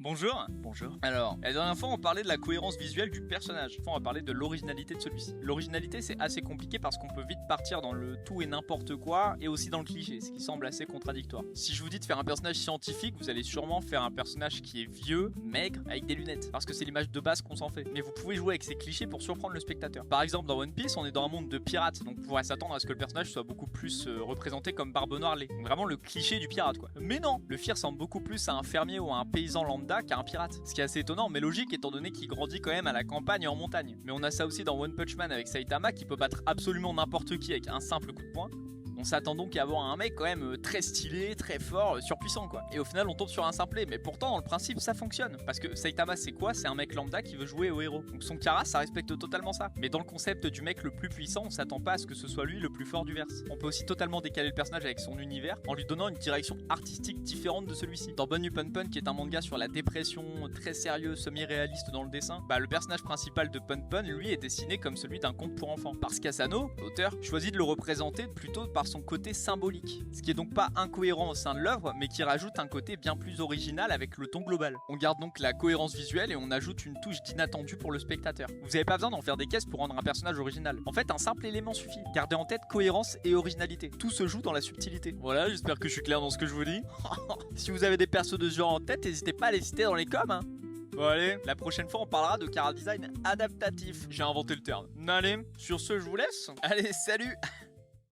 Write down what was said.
Bonjour. Bonjour. Alors, la dernière fois, on parlait de la cohérence visuelle du personnage. Enfin, on va parler de l'originalité de celui-ci. L'originalité, c'est assez compliqué parce qu'on peut vite partir dans le tout et n'importe quoi et aussi dans le cliché, ce qui semble assez contradictoire. Si je vous dis de faire un personnage scientifique, vous allez sûrement faire un personnage qui est vieux, maigre, avec des lunettes, parce que c'est l'image de base qu'on s'en fait. Mais vous pouvez jouer avec ces clichés pour surprendre le spectateur. Par exemple, dans One Piece, on est dans un monde de pirates, donc on pourrait s'attendre à ce que le personnage soit beaucoup plus représenté comme Barbe Noire l'est. Donc vraiment le cliché du pirate, quoi. Mais non, Luffy ressemble beaucoup plus à un fermier ou à un paysan lambda qu'à un pirate. Ce qui est assez étonnant mais logique étant donné qu'il grandit quand même à la campagne et en montagne. Mais on a ça aussi dans One Punch Man avec Saitama qui peut battre absolument n'importe qui avec un simple coup de poing. On s'attend donc à avoir un mec quand même très stylé, très fort, surpuissant quoi. Et au final on tombe sur un simplet, mais pourtant dans le principe ça fonctionne. Parce que Saitama c'est quoi? C'est un mec lambda qui veut jouer au héros. Donc son Kara ça respecte totalement ça. Mais dans le concept du mec le plus puissant, on s'attend pas à ce que ce soit lui le plus fort du verse. On peut aussi totalement décaler le personnage avec son univers en lui donnant une direction artistique différente de celui-ci. Dans Bunny Pun Pun qui est un manga sur la dépression, très sérieux, semi-réaliste dans le dessin, le personnage principal de Pun Pun lui est dessiné comme celui d'un conte pour enfants. Parce qu'Asano, l'auteur, choisit de le représenter plutôt par son côté symbolique. Ce qui est donc pas incohérent au sein de l'œuvre, mais qui rajoute un côté bien plus original avec le ton global. On garde donc la cohérence visuelle et on ajoute une touche d'inattendu pour le spectateur. Vous avez pas besoin d'en faire des caisses pour rendre un personnage original. En fait, un simple élément suffit. Gardez en tête cohérence et originalité. Tout se joue dans la subtilité. Voilà, j'espère que je suis clair dans ce que je vous dis. Si vous avez des persos de ce genre en tête, n'hésitez pas à les citer dans les coms, hein. Bon allez, la prochaine fois on parlera de chara design adaptatif. J'ai inventé le terme. Allez, sur ce je vous laisse. Allez, salut.